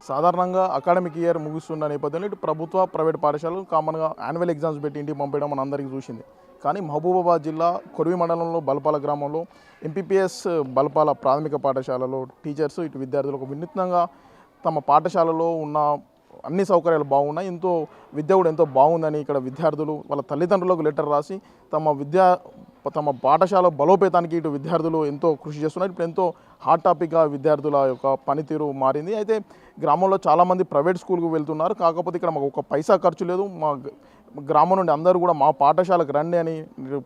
సాధారణంగా academic year ముగుస్తున్న నేపథ్యంలో ఇటు ప్రభుత్వ ప్రైవేట్ పాఠశాలలు కామన్గా యాన్యువల్ ఎగ్జామ్స్ పెట్టి ఇంటికి పంపించడం మన అందరికీ చూసింది. కానీ మహబూబాబాద్ జిల్లా కొరివి మండలంలో బల్పాల గ్రామంలో ఎంపీపీఎస్ బల్పాల ప్రాథమిక పాఠశాలలో టీచర్స్ ఇటు విద్యార్థులకు వినూత్నంగా తమ పాఠశాలలో ఉన్న అన్ని సౌకర్యాలు బాగున్నాయి, విద్య కూడా ఎంతో బాగుందని ఇక్కడ విద్యార్థులు వాళ్ళ తల్లిదండ్రులకు లెటర్ రాసి తమ పాఠశాల బలోపేతానికి ఇటు విద్యార్థులు ఎంతో కృషి చేస్తున్నారు. ఇప్పుడు ఎంతో హాట్ టాపిక్గా విద్యార్థుల యొక్క పనితీరు మారింది. అయితే గ్రామంలో చాలామంది ప్రైవేట్ స్కూల్కి వెళ్తున్నారు, కాకపోతే ఇక్కడ మాకు ఒక పైసా ఖర్చు లేదు, మా గ్రామం నుండి అందరూ కూడా మా పాఠశాలకు రండి అని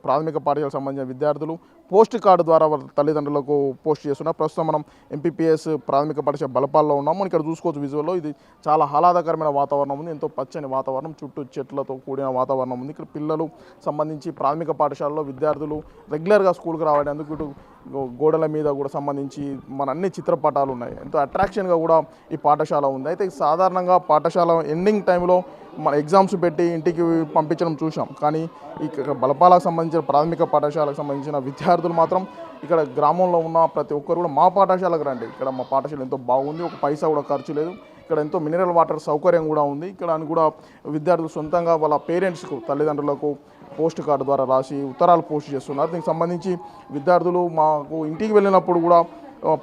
ప్రాథమిక పాఠశాలకు సంబంధించిన విద్యార్థులు పోస్ట్ కార్డు ద్వారా వాళ్ళ తల్లిదండ్రులకు పోస్ట్ చేస్తున్నారు. ప్రస్తుతం మనం ఎంపీపీఎస్ ప్రాథమిక పాఠశాల బలపాల్లో ఉన్నాము. ఇక్కడ చూసుకోవచ్చు విజువల్లో ఇది చాలా ఆహ్లాదకరమైన వాతావరణం ఉంది, ఎంతో పచ్చని వాతావరణం, చుట్టూ చెట్లతో కూడిన వాతావరణం ఉంది. ఇక్కడ పిల్లలు సంబంధించి ప్రాథమిక పాఠశాలలో విద్యార్థులు రెగ్యులర్గా స్కూల్కి రావడానికి ఇటు గోడల మీద కూడా సంబంధించి మన అన్ని చిత్రపటాలు ఉన్నాయి, ఎంతో అట్రాక్షన్గా కూడా ఈ పాఠశాల ఉంది. అయితే సాధారణంగా పాఠశాల ఎండింగ్ టైంలో మన ఎగ్జామ్స్ పెట్టి ఇంటికి పంపించడం చూసాం, కానీ ఇక్కడ బలపాలకు సంబంధించిన ప్రాథమిక పాఠశాలకు సంబంధించిన విద్యార్థులు మాత్రం ఇక్కడ గ్రామంలో ఉన్న ప్రతి ఒక్కరు కూడా మా పాఠశాలకు రండి, ఇక్కడ మా పాఠశాల ఎంతో బాగుంది, ఒక పైసా కూడా ఖర్చు లేదు, ఇక్కడ ఎంతో మినరల్ వాటర్ సౌకర్యం కూడా ఉంది. ఇక్కడ కూడా విద్యార్థులు సొంతంగా వాళ్ళ పేరెంట్స్కు తల్లిదండ్రులకు పోస్ట్ కార్డు ద్వారా రాసి ఉత్తరాలు పోస్ట్ చేస్తున్నారు. దీనికి సంబంధించి విద్యార్థులు మాకు ఇంటికి వెళ్ళినప్పుడు కూడా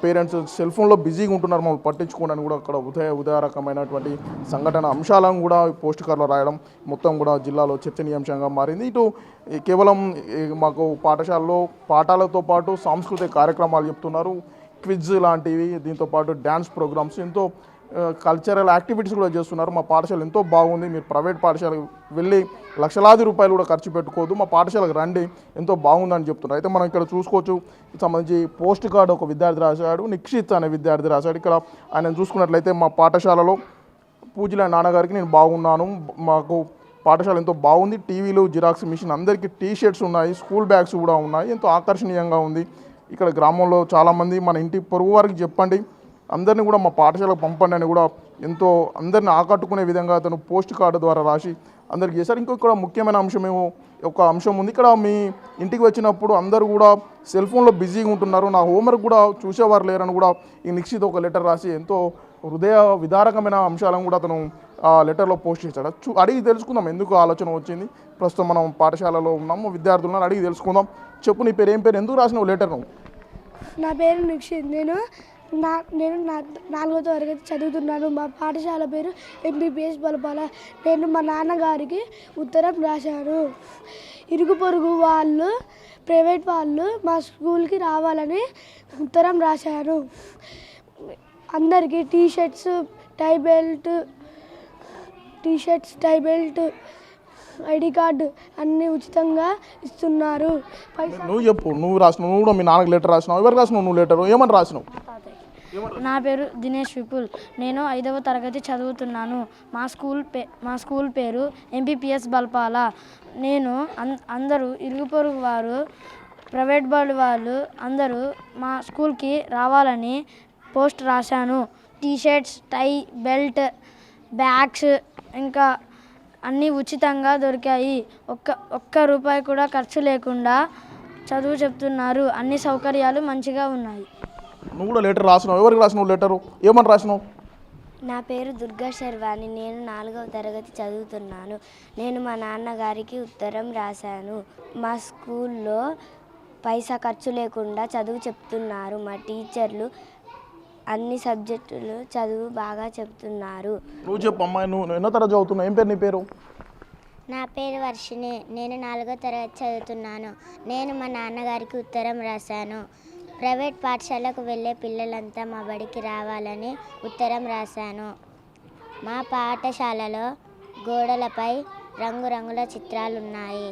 పేరెంట్స్ సెల్ ఫోన్లో బిజీగా ఉంటున్నారు, మమ్మల్ని పట్టించుకోవడానికి కూడా అక్కడ ఉదయరకమైనటువంటి సంఘటన అంశాలను కూడా పోస్ట్ కార్డులో రాయడం మొత్తం కూడా జిల్లాలో చర్చనీయాంశంగా మారింది. ఇటు కేవలం మాకు పాఠశాలలో పాఠాలతో పాటు సాంస్కృతిక కార్యక్రమాలు చెప్తున్నారు, క్విజ్ లాంటివి, దీంతోపాటు డ్యాన్స్ ప్రోగ్రామ్స్, ఎంతో కల్చరల్ యాక్టివిటీస్ కూడా చేస్తున్నారు. మా పాఠశాల ఎంతో బాగుంది, మీరు ప్రైవేట్ పాఠశాలకు వెళ్ళి లక్షలాది రూపాయలు కూడా ఖర్చు పెట్టుకోవద్దు, మా పాఠశాలకు రండి, ఎంతో బాగుందని చెప్తున్నారు. అయితే మనం ఇక్కడ చూసుకోవచ్చు, సంబంధించి పోస్ట్ కార్డు ఒక విద్యార్థి రాశాడు, నిక్షిత్ అనే విద్యార్థి రాశాడు. ఇక్కడ ఆయన చూసుకున్నట్లయితే మా పాఠశాలలో పూజల నాన్నగారికి నేను బాగున్నాను, మాకు పాఠశాల ఎంతో బాగుంది, టీవీలు, జిరాక్స్ మిషన్, అందరికీ టీ షర్ట్స్ ఉన్నాయి, స్కూల్ బ్యాగ్స్ కూడా ఉన్నాయి, ఎంతో ఆకర్షణీయంగా ఉంది. ఇక్కడ గ్రామంలో చాలామంది మన ఇంటి పొరుగు వారికి చెప్పండి, అందరినీ కూడా మా పాఠశాలకు పంపండి అని కూడా ఎంతో అందరిని ఆకట్టుకునే విధంగా అతను పోస్ట్ కార్డు ద్వారా రాసి అందరికి చేశారు. ఇంకొక ముఖ్యమైన ఒక అంశం ఉంది, ఇక్కడ మీ ఇంటికి వచ్చినప్పుడు అందరూ కూడా సెల్ ఫోన్లో బిజీగా ఉంటున్నారు, నా హోంవర్క్ కూడా చూసేవారు లేరని కూడా ఈ నిక్షిత్ ఒక లెటర్ రాసి ఎంతో హృదయ విదారకమైన అంశాలను కూడా అతను ఆ లెటర్లో పోస్ట్ చేశాడు. అడిగి తెలుసుకుందాం ఎందుకు ఆలోచన వచ్చింది. ప్రస్తుతం మనం పాఠశాలలో ఉన్నాము, విద్యార్థులను అడిగి తెలుసుకుందాం. చెప్పు, నీ పేరు ఏం పేరు, ఎందుకు రాసినావు లెటర్ను? నా పేరు నిక్షిత్, నేను 4వ తరగతి చదువుతున్నాను. మా పాఠశాల పేరు ఎంపీపీఎస్ బలపాల. నేను మా నాన్నగారికి ఉత్తరం రాశాను. ఇరుగు పొరుగు వాళ్ళు, ప్రైవేట్ వాళ్ళు మా స్కూల్కి రావాలని ఉత్తరం రాశాను. అందరికీ T shirts, tie belt, ID card అన్నీ ఉచితంగా ఇస్తున్నారు. నువ్వు చెప్పు, నువ్వు కూడా మీ నాన్నకి లెటర్ రాసినావు, ఎవరు రాసినావు నువ్వు లెటర్, ఏమని రాసినావు? నా పేరు దినేష్ విపుల్, నేను 5వ తరగతి చదువుతున్నాను. మా స్కూల్ పేరు ఎంపీపీఎస్ బల్పాల. నేను అందరూ ఇరుగు పొరుగు వారు, ప్రైవేట్ బడి వాళ్ళు అందరూ మా స్కూల్కి రావాలని పోస్ట్ రాశాను. టీషర్ట్స్, టై, బెల్ట్, బ్యాగ్స్ ఇంకా అన్నీ ఉచితంగా దొరికాయి. ఒక్క రూపాయి కూడా ఖర్చు లేకుండా చదువు చెప్తున్నారు, అన్ని సౌకర్యాలు మంచిగా ఉన్నాయి. నువ్వు కూడా లెటర్ రాసినావు, ఎవరికి రాసినావు లెటరు, ఏమని రాసినావు? నా పేరు దుర్గా శర్వాణి, నేను 4వ తరగతి చదువుతున్నాను. నేను మా నాన్నగారికి ఉత్తరం రాశాను. మా స్కూల్లో పైసా ఖర్చు లేకుండా చదువు చెప్తున్నారు, మా టీచర్లు అన్ని సబ్జెక్టులు చదువు బాగా చెప్తున్నారు. నువ్వు చెప్పు అమ్మాయి, నువ్వు ఎన్నో తరగతి చదువుతున్నావు, ఏం పేరు నీ పేరు? నా పేరు వర్షిణి, నేను 4వ తరగతి చదువుతున్నాను. నేను మా నాన్నగారికి ఉత్తరం రాశాను. ప్రైవేట్ పాఠశాలకు వెళ్ళే పిల్లలంతా మా బడికి రావాలని ఉత్తరం రాశాను. మా పాఠశాలలో గోడలపై రంగురంగుల చిత్రాలున్నాయి.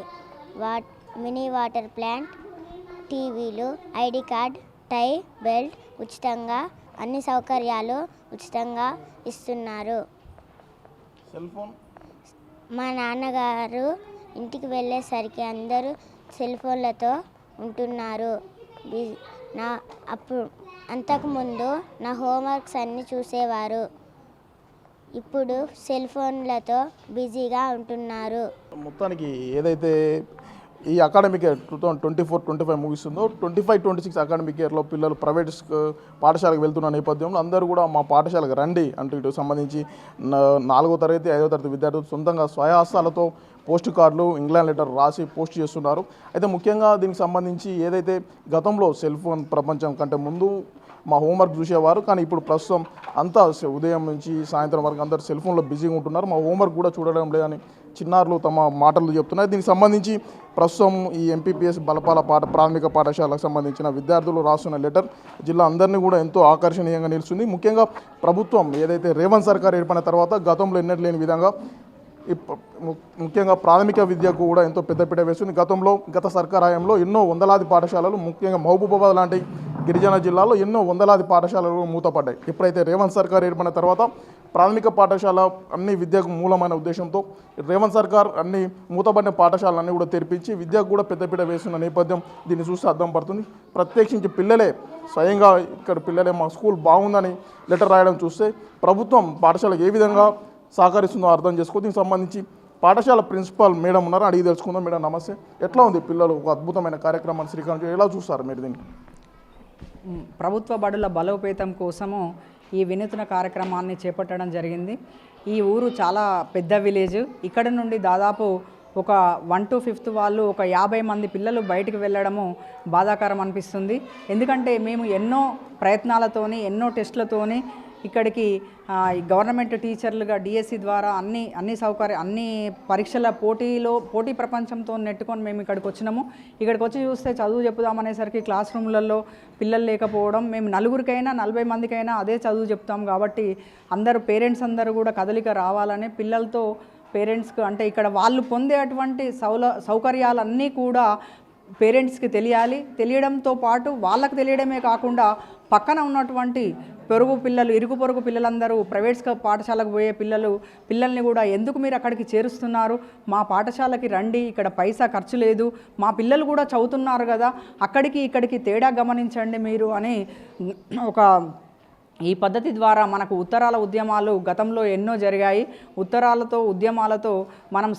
మినీ వాటర్ ప్లాంట్, టీవీలు, ఐడి కార్డ్, టై, బెల్ట్ ఉచితంగా, అన్ని సౌకర్యాలు ఉచితంగా ఇస్తున్నారు. సెల్ ఫోన్ మా నాన్నగారు ఇంటికి వెళ్ళేసరికి అందరూ సెల్ ఫోన్లతో ఉంటున్నారు. అంతకుముందు నా హోంవర్క్స్ అన్నీ చూసేవారు, ఇప్పుడు సెల్ ఫోన్లతో బిజీగా ఉంటున్నారు. మొత్తానికి ఏదైతే ఈ అకాడమిక్ ఇయర్ 2024-25 ముగిస్తుందో 25-26 అకాడమిక్ ఇయర్లో పిల్లలు ప్రైవేట్ పాఠశాలకు వెళ్తున్న నేపథ్యంలో అందరూ కూడా మా పాఠశాలకు రండి అంటూ ఇటు సంబంధించి 4వ తరగతి 5వ తరగతి విద్యార్థులు సొంతంగా స్వయహస్తాలతో పోస్ట్ కార్డులు ఇంగ్లాండ్ లెటర్ రాసి పోస్ట్ చేస్తున్నారు. అయితే ముఖ్యంగా దీనికి సంబంధించి ఏదైతే గతంలో సెల్ ఫోన్ ప్రపంచం కంటే ముందు మా హోంవర్క్ చూసేవారు, కానీ ఇప్పుడు ప్రస్తుతం అంతా ఉదయం నుంచి సాయంత్రం వరకు అందరు సెల్ ఫోన్లో బిజీగా ఉంటున్నారు, మా హోంవర్క్ కూడా చూడడం లేదని చిన్నారులు తమ మాటలు చెప్తున్నారు. దీనికి సంబంధించి ప్రస్తుతం ఈ ఎంపీపీఎస్ బలపాల ప్రాథమిక పాఠశాలకు సంబంధించిన విద్యార్థులు రాస్తున్న లెటర్ జిల్లా అందరినీ కూడా ఎంతో ఆకర్షణీయంగా నిలుస్తుంది. ముఖ్యంగా ప్రభుత్వం ఏదైతే రేవంత్ సర్కార్ ఏర్పడిన తర్వాత గతంలో ఎన్నడూ లేని విధంగా ముఖ్యంగా ప్రాథమిక విద్యకు కూడా ఎంతో పెద్దపీట వేస్తుంది. గత సర్కార్ హయాంలో ఎన్నో వందలాది పాఠశాలలు, ముఖ్యంగా మహబూబాబాద్ లాంటి గిరిజన జిల్లాలో ఎన్నో వందలాది పాఠశాలలు మూతపడ్డాయి. ఎప్పుడైతే రేవంత్ సర్కార్ ఏర్పడిన తర్వాత ప్రాథమిక పాఠశాల అన్ని విద్యకు మూలమైన ఉద్దేశంతో రేవంత్ సర్కార్ అన్ని మూతపడిన పాఠశాలన్నీ కూడా తెరిపించి విద్యకు కూడా పెద్దపీట వేస్తున్న నేపథ్యం దీన్ని చూస్తే అర్థం పడుతుంది. ప్రత్యేకించి పిల్లలే స్వయంగా ఇక్కడ పిల్లలే మా స్కూల్ బాగుందని లెటర్ రాయడం చూస్తే ప్రభుత్వం పాఠశాలకు ఏ విధంగా సహకరిస్తుందో అర్థం చేసుకో. దీనికి సంబంధించి పాఠశాల ప్రిన్సిపాల్ మేడం ఉన్నారు, అడిగి తెలుసుకుందాం. మేడం నమస్తే, ఎట్లా ఉంది పిల్లలు ఒక అద్భుతమైన కార్యక్రమాన్ని శ్రీకారం ఎలా చూస్తారు మీరు దీన్ని? ప్రభుత్వ బడుల బలోపేతం కోసము ఈ వినూత్న కార్యక్రమాన్ని చేపట్టడం జరిగింది. ఈ ఊరు చాలా పెద్ద విలేజ్. ఇక్కడ నుండి దాదాపు ఒక 1 to 5th వాళ్ళు ఒక 50 మంది పిల్లలు బయటికి వెళ్ళడము బాధాకరం అనిపిస్తుంది. ఎందుకంటే మేము ఎన్నో ప్రయత్నాలతోని ఎన్నో టెస్టులతోని ఇక్కడికి గవర్నమెంట్ టీచర్లుగా డిఎస్సి ద్వారా అన్ని పరీక్షల పోటీ ప్రపంచంతో నెట్టుకొని మేము ఇక్కడికి వచ్చినాము. ఇక్కడికి వచ్చి చూస్తే చదువు చెప్పుదామనేసరికి క్లాస్ రూమ్లలో పిల్లలు లేకపోవడం, మేము 4గురికైనా 40 మందికైనా అదే చదువు చెప్తాం కాబట్టి పేరెంట్స్ అందరూ కూడా కదలిక రావాలని పిల్లలతో పేరెంట్స్కి అంటే ఇక్కడ వాళ్ళు పొందేటువంటి సౌకర్యాలన్నీ కూడా పేరెంట్స్కి తెలియడంతో పాటు వాళ్ళకు తెలియడమే కాకుండా పక్కన ఉన్నటువంటి ఇరుగు పొరుగు పిల్లలందరూ ప్రైవేట్ పాఠశాలకు పోయే పిల్లల్ని కూడా ఎందుకు మీరు అక్కడికి చేరుస్తున్నారు, మా పాఠశాలకి రండి, ఇక్కడ పైసా ఖర్చు లేదు, మా పిల్లలు కూడా చదువుతున్నారు కదా, ఇక్కడికి తేడా గమనించండి మీరు అని ఈ పద్ధతి ద్వారా మనకు ఉత్తరాల ఉద్యమాలు గతంలో ఎన్నో జరిగాయి. ఉద్యమాలతో మనం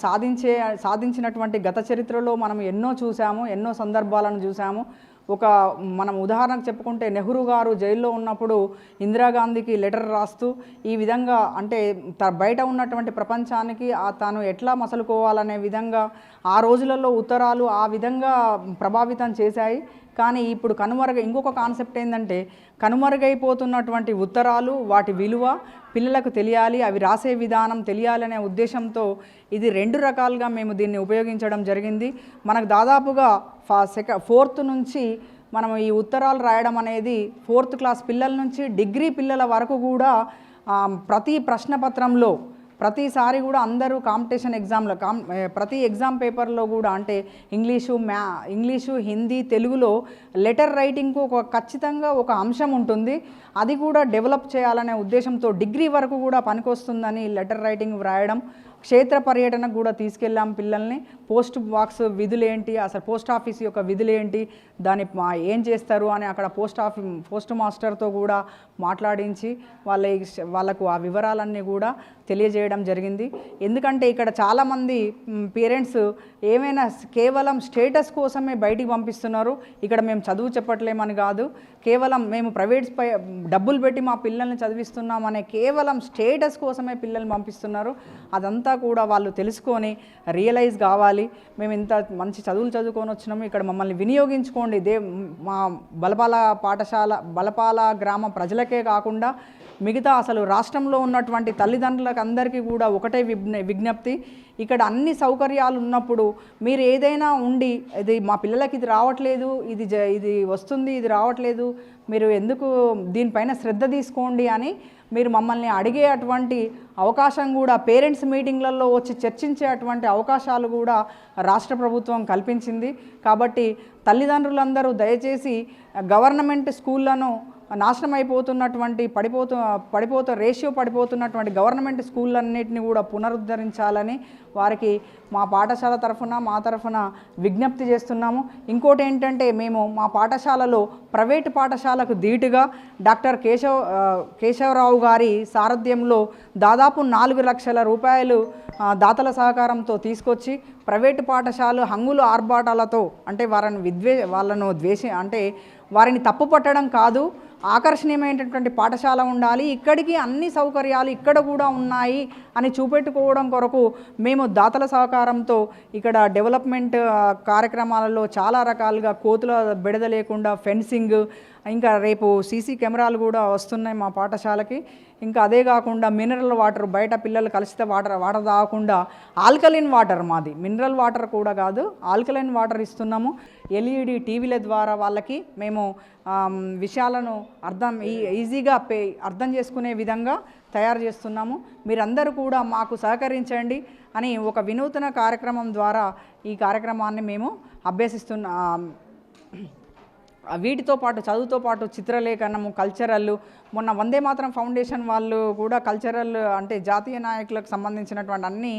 సాధించినటువంటి గత చరిత్రలో మనం ఎన్నో చూసాము, ఎన్నో సందర్భాలను చూసాము. మనం ఉదాహరణకు చెప్పుకుంటే నెహ్రూ గారు జైల్లో ఉన్నప్పుడు ఇందిరాగాంధీకి లెటర్ రాస్తూ ఈ విధంగా అంటే బయట ఉన్నటువంటి ప్రపంచానికి తాను ఎట్లా మసలుకోవాలనే విధంగా ఆ రోజులలో ఉత్తరాలు ఆ విధంగా ప్రభావితం చేశాయి. కానీ ఇప్పుడు ఇంకొక కాన్సెప్ట్ ఏంటంటే కనుమరుగైపోతున్నటువంటి ఉత్తరాలు, వాటి విలువ పిల్లలకు తెలియాలి, అవి రాసే విధానం తెలియాలనే ఉద్దేశంతో ఇది 2 రకాలుగా మేము దీన్ని ఉపయోగించడం జరిగింది. మనకు దాదాపుగా 4th నుంచి మనం ఈ ఉత్తరాలు రాయడం అనేది 4th క్లాస్ పిల్లల నుంచి డిగ్రీ పిల్లల వరకు కూడా ప్రతి ప్రశ్నపత్రంలో ప్రతిసారి కూడా అందరూ కాంపిటీషన్ ఎగ్జామ్లో ప్రతి ఎగ్జామ్ పేపర్లో కూడా అంటే ఇంగ్లీషు హిందీ తెలుగులో లెటర్ రైటింగ్కు ఖచ్చితంగా ఒక అంశం ఉంటుంది. అది కూడా డెవలప్ చేయాలనే ఉద్దేశంతో డిగ్రీ వరకు కూడా పనికొస్తుందని లెటర్ రైటింగ్ వ్రాయడం, క్షేత్ర పర్యటనకు కూడా తీసుకెళ్ళాం పిల్లల్ని. పోస్ట్ బాక్స్ విధులేంటి, అసలు పోస్ట్ ఆఫీస్ యొక్క విధులేంటి, ఏం చేస్తారు అని అక్కడ పోస్ట్ మాస్టర్తో కూడా మాట్లాడించి వాళ్ళకు ఆ వివరాలన్నీ కూడా తెలియజేయడం జరిగింది. ఎందుకంటే ఇక్కడ చాలామంది పేరెంట్స్ ఏమైనా కేవలం స్టేటస్ కోసమే బయటికి పంపిస్తున్నారు. ఇక్కడ మేము చదువు చెప్పట్లేమని కాదు, కేవలం మేము డబ్బులు పెట్టి మా పిల్లల్ని చదివిస్తున్నామనే కేవలం స్టేటస్ కోసమే పిల్లల్ని పంపిస్తున్నారు. అదంతా కూడా వాళ్ళు తెలుసుకొని రియలైజ్ కావాలి. మేము ఇంత మంచి చదువులు చదువుకొని వచ్చినాము, ఇక్కడ మమ్మల్ని వినియోగించుకోండి. మా బలపాల గ్రామ ప్రజలకే కాకుండా మిగతా అసలు రాష్ట్రంలో ఉన్నటువంటి తల్లిదండ్రులకు అందరికీ కూడా ఒకటే విజ్ఞప్తి, ఇక్కడ అన్ని సౌకర్యాలు ఉన్నప్పుడు మీరు ఏదైనా ఉండి ఇది మా పిల్లలకి ఇది రావట్లేదు, ఇది వస్తుంది, ఇది రావట్లేదు, మీరు ఎందుకు దీనిపైన శ్రద్ధ తీసుకోండి అని మీరు మమ్మల్ని అడిగే అటువంటి అవకాశం కూడా పేరెంట్స్ మీటింగ్లలో వచ్చి చర్చించే అటువంటి అవకాశాలు కూడా రాష్ట్ర ప్రభుత్వం కల్పించింది. కాబట్టి తల్లిదండ్రులందరూ దయచేసి గవర్నమెంట్ స్కూళ్ళను నాశనం అయిపోతున్నటువంటి రేషియో పడిపోతున్నటువంటి గవర్నమెంట్ స్కూళ్ళన్నిటిని కూడా పునరుద్ధరించాలని వారికి మా పాఠశాల మా తరఫున విజ్ఞప్తి చేస్తున్నాము. ఇంకోటి ఏంటంటే మేము మా పాఠశాలలో ప్రైవేటు పాఠశాలకు ధీటుగా డాక్టర్ కేశవరావు గారి సారథ్యంలో దాదాపు 4 లక్షల రూపాయలు దాతల సహకారంతో తీసుకొచ్చి ప్రైవేటు పాఠశాలలు హంగులు ఆర్భాటాలతో అంటే వాళ్ళను అంటే వారిని తప్పు పట్టడం కాదు, ఆకర్షణీయమైనటువంటి పాఠశాల ఉండాలి, ఇక్కడికి అన్ని సౌకర్యాలు ఇక్కడ కూడా ఉన్నాయి అని చూపెట్టుకోవడం కొరకు మేము దాతల సహకారంతో ఇక్కడ డెవలప్మెంట్ కార్యక్రమాలలో చాలా రకాలుగా కోతుల బెడద లేకుండా ఫెన్సింగ్, ఇంకా రేపు సీసీ కెమెరాలు కూడా వస్తున్నాయి మా పాఠశాలకి. ఇంకా అదే కాకుండా మినరల్ వాటర్, బయట పిల్లలు కలుషిత వాటర్ తాగకుండా ఆల్కలైన్ వాటర్, మాది మినరల్ వాటర్ కూడా కాదు ఆల్కలైన్ వాటర్ ఇస్తున్నాము. ఎల్ఈడి టీవీల ద్వారా వాళ్ళకి మేము విషయాలను ఈజీగా అర్థం చేసుకునే విధంగా తయారు చేస్తున్నాము. మీరందరూ కూడా మాకు సహకరించండి అని ఒక వినూతన కార్యక్రమం ద్వారా ఈ కార్యక్రమాన్ని మేము వీటితో పాటు చదువుతో పాటు చిత్రలేఖనము, కల్చరల్, మొన్న వందే మాతరం ఫౌండేషన్ వాళ్ళు కూడా కల్చరల్ అంటే జాతీయ నాయకులకు సంబంధించినటువంటి అన్ని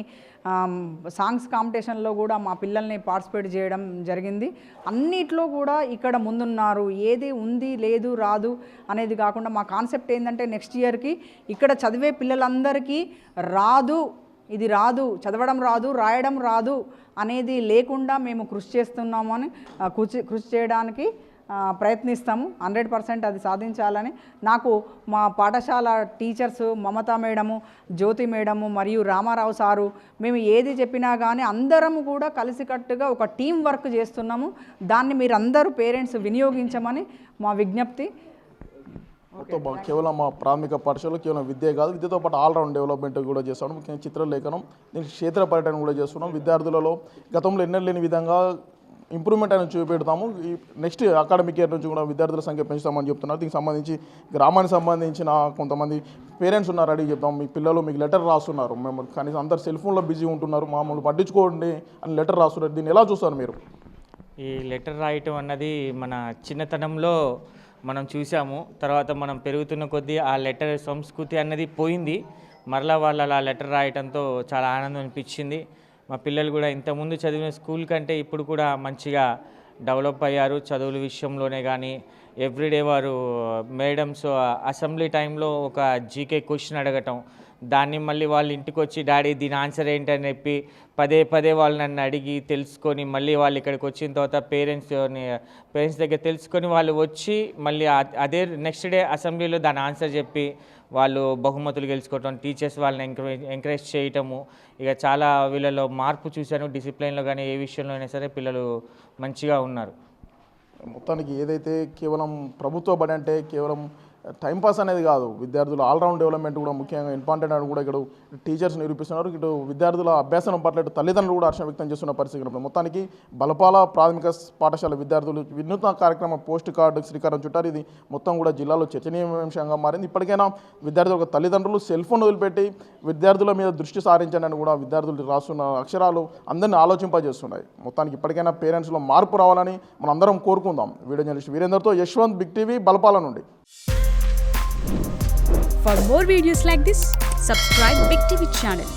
సాంగ్స్ కాంపిటీషన్లో కూడా మా పిల్లల్ని పార్టిసిపేట్ చేయడం జరిగింది. అన్నిట్లో కూడా ఇక్కడ ముందున్నారు. ఏది ఉంది లేదు రాదు అనేది కాకుండా మా కాన్సెప్ట్ ఏంటంటే నెక్స్ట్ ఇయర్కి ఇక్కడ చదివే పిల్లలందరికీ ఇది రాదు, చదవడం రాదు, రాయడం రాదు అనేది లేకుండా మేము కృషి చేస్తున్నాము అని కృషి చేయడానికి ప్రయత్నిస్తాము. 100% అది సాధించాలని నాకు మా పాఠశాల టీచర్స్ మమతా మేడము, జ్యోతి మేడము మరియు రామారావు సారు మేము ఏది చెప్పినా కానీ అందరము కూడా కలిసికట్టుగా ఒక టీం వర్క్ చేస్తున్నాము. దాన్ని మీరందరూ పేరెంట్స్ వినియోగించమని మా విజ్ఞప్తి. కేవలం మా ప్రాథమిక పాఠశాలలో కేవలం విద్య కాదు, విద్యతో పాటు ఆల్రౌండ్ డెవలప్మెంట్ కూడా చేస్తాం. ముఖ్యంగా చిత్రలేఖనం, దీనికి క్షేత్ర పర్యటన కూడా చేస్తున్నాం. విద్యార్థులలో గతంలో ఎన్నలేని విధంగా ఇంప్రూవ్మెంట్ అనేది చూపెడతాము. ఈ నెక్స్ట్ అకాడమిక్ ఇయర్ నుంచి కూడా విద్యార్థుల సంఖ్య పెంచుతామని చెప్తున్నారు. దీనికి సంబంధించి గ్రామానికి సంబంధించిన కొంతమంది పేరెంట్స్ ఉన్నారు, అడిగి చెప్తాం మీ పిల్లలు మీకు లెటర్ రాస్తున్నారు, మేము కనీసం అందరు సెల్ ఫోన్లో బిజీ ఉంటున్నారు, మామూలు పట్టించుకోండి అని లెటర్ రాస్తున్నారు. దీన్ని ఎలా చూస్తారు మీరు? ఈ లెటర్ రాయటం అన్నది మన చిన్నతనంలో మనం చూసాము. తర్వాత మనం పెరుగుతున్న కొద్దీ ఆ లెటర్ సంస్కృతి అన్నది పోయింది. మరలా వాళ్ళు అలా లెటర్ రాయటంతో చాలా ఆనందం అనిపించింది. మా పిల్లలు కూడా ఇంతకుముందు చదివిన స్కూల్ కంటే ఇప్పుడు కూడా మంచిగా డెవలప్ అయ్యారు. చదువుల విషయంలోనే కానీ ఎవ్రీడే వారు మేడమ్స్ అసెంబ్లీ టైంలో ఒక జీకే క్వశ్చన్ అడగటం, దాన్ని మళ్ళీ వాళ్ళ ఇంటికి వచ్చి డాడీ దీని ఆన్సర్ ఏంటని చెప్పి పదే వాళ్ళు నన్ను అడిగి తెలుసుకొని మళ్ళీ వాళ్ళు ఇక్కడికి వచ్చిన తర్వాత పేరెంట్స్ దగ్గర తెలుసుకొని వాళ్ళు వచ్చి మళ్ళీ అదే నెక్స్ట్ డే అసెంబ్లీలో దాని ఆన్సర్ చెప్పి వాళ్ళు బహుమతులు గెలుచుకోవటం, టీచర్స్ వాళ్ళని ఎంకరేజ్ చేయటము, ఇక చాలా వీళ్ళలో మార్పు చూశాను. డిసిప్లైన్లో కానీ ఏ విషయంలో అయినా సరే పిల్లలు మంచిగా ఉన్నారు. మొత్తానికి ఏదైతే కేవలం ప్రభుత్వ బడి అంటే కేవలం టైంపాస్ అనేది కాదు, విద్యార్థుల ఆల్రౌండ్ డెవలప్మెంట్ కూడా ముఖ్యంగా ఇంపార్టెంట్ అని కూడా ఇక్కడ టీచర్స్ నిరూపిస్తున్నారు. ఇటు విద్యార్థుల అభ్యాసం పట్ల ఇటు తల్లిదండ్రులు కూడా హర్షం వ్యక్తం చేస్తున్న పరిస్థితి. మొత్తానికి బలపాల ప్రాథమిక పాఠశాల విద్యార్థులు వినూత్న కార్యక్రమం పోస్ట్ కార్డు శ్రీకారం చుట్టారు. ఇది మొత్తం కూడా జిల్లాలో చర్చనీయాంశంగా మారింది. ఇప్పటికైనా విద్యార్థుల తల్లిదండ్రులు సెల్ ఫోన్ వదిలిపెట్టి విద్యార్థుల మీద దృష్టి సారించండి అని కూడా విద్యార్థులు రాస్తున్న అక్షరాలు అందరినీ ఆలోచింపజేస్తున్నాయి. మొత్తానికి ఇప్పటికైనా పేరెంట్స్లో మార్పు రావాలని మనం అందరం కోరుకుందాం. వీడియో జర్నలిస్ట్ వీరేందర్తో యశ్వంత్, బిగ్ టీవీ, బలపాల నుండి. For more videos like this, subscribe Big TV channel.